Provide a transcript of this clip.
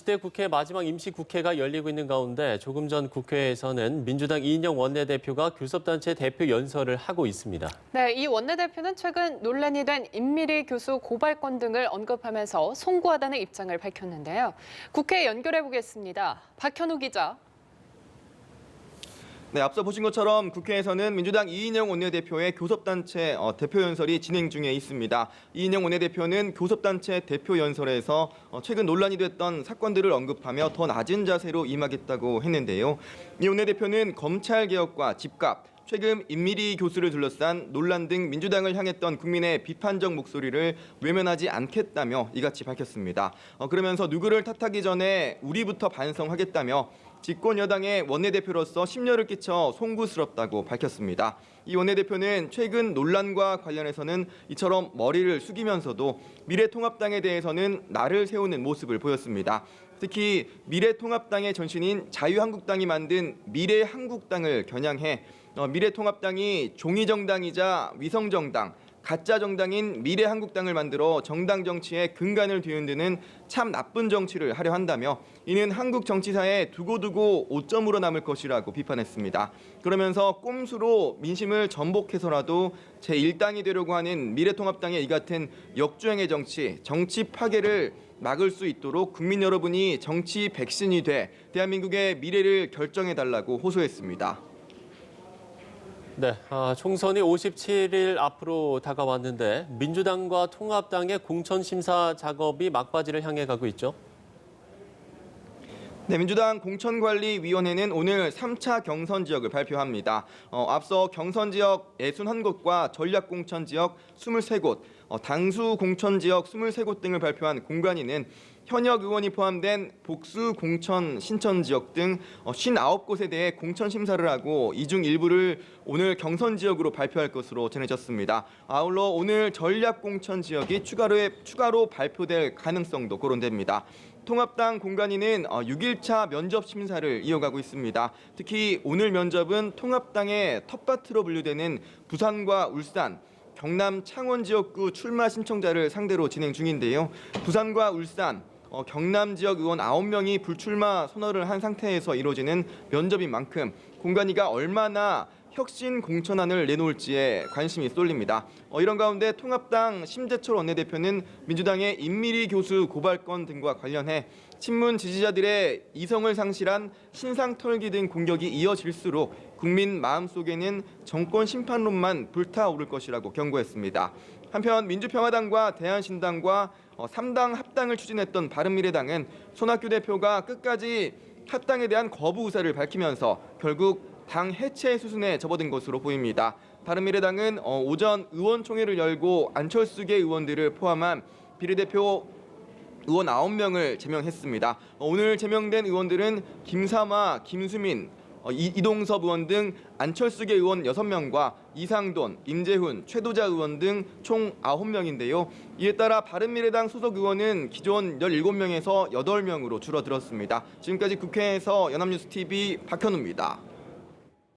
20대 국회 마지막 임시국회가 열리고 있는 가운데 조금 전 국회에서는 민주당 이인영 원내대표가 교섭단체 대표 연설을 하고 있습니다. 네, 이 원내대표는 최근 논란이 된 임미리 교수 고발건 등을 언급하면서 송구하다는 입장을 밝혔는데요. 국회에 연결해 보겠습니다. 박현우 기자. 네, 앞서 보신 것처럼 국회에서는 민주당 이인영 원내대표의 교섭단체 대표 연설이 진행 중에 있습니다. 이인영 원내대표는 교섭단체 대표 연설에서 최근 논란이 됐던 사건들을 언급하며 더 낮은 자세로 임하겠다고 했는데요. 이 원내대표는 검찰개혁과 집값, 최근 임미리 교수를 둘러싼 논란 등 민주당을 향했던 국민의 비판적 목소리를 외면하지 않겠다며 이같이 밝혔습니다. 그러면서 누구를 탓하기 전에 우리부터 반성하겠다며 집권 여당의 원내대표로서 심려를 끼쳐 송구스럽다고 밝혔습니다. 이 원내대표는 최근 논란과 관련해서는 이처럼 머리를 숙이면서도 미래통합당에 대해서는 날을 세우는 모습을 보였습니다. 특히 미래통합당의 전신인 자유한국당이 만든 미래한국당을 겨냥해 미래통합당이 종이정당이자 위성정당, 가짜 정당인 미래한국당을 만들어 정당 정치에 근간을 뒤흔드는 참 나쁜 정치를 하려 한다며 이는 한국 정치사에 두고두고 오점으로 남을 것이라고 비판했습니다. 그러면서 꼼수로 민심을 전복해서라도 제1당이 되려고 하는 미래통합당의 이 같은 역주행의 정치 파괴를 막을 수 있도록 국민 여러분이 정치 백신이 돼 대한민국의 미래를 결정해달라고 호소했습니다. 네, 총선이 57일 앞으로 다가왔는데 민주당과 통합당의 공천심사 작업이 막바지를 향해 가고 있죠. 네, 민주당 공천관리위원회는 오늘 3차 경선 지역을 발표합니다. 앞서 경선 지역 61곳과 전략공천 지역 23곳, 당수 공천 지역 23곳 등을 발표한 공관위는 현역 의원이 포함된 복수 공천 신천 지역 등 59곳에 대해 공천 심사를 하고 이 중 일부를 오늘 경선 지역으로 발표할 것으로 전해졌습니다. 아울러 오늘 전략 공천 지역이 추가로 발표될 가능성도 거론됩니다. 통합당 공관위는 6일차 면접 심사를 이어가고 있습니다. 특히 오늘 면접은 통합당의 텃밭으로 분류되는 부산과 울산, 경남 창원 지역구 출마 신청자를 상대로 진행 중인데요. 부산과 울산, 경남 지역 의원 9명이 불출마 선언을 한 상태에서 이루어지는 면접인 만큼 공관위가 얼마나 혁신 공천안을 내놓을지에 관심이 쏠립니다. 이런 가운데 통합당 심재철 원내대표는 민주당의 임미리 교수 고발건 등과 관련해 친문 지지자들의 이성을 상실한 신상 털기 등 공격이 이어질수록 국민 마음속에는 정권 심판론만 불타오를 것이라고 경고했습니다. 한편 민주평화당과 대한신당과 3당 합당을 추진했던 바른미래당은 손학규 대표가 끝까지 합당에 대한 거부 의사를 밝히면서 결국 당 해체 수순에 접어든 것으로 보입니다. 바른미래당은 오전 의원총회를 열고 안철수계 의원들을 포함한 비례대표 의원 9명을 제명했습니다. 오늘 제명된 의원들은 김삼화, 김수민, 이동섭 의원 등 안철수계 의원 6명과 이상돈, 임재훈, 최도자 의원 등 총 9명인데요. 이에 따라 바른미래당 소속 의원은 기존 17명에서 8명으로 줄어들었습니다. 지금까지 국회에서 연합뉴스TV 박현우입니다.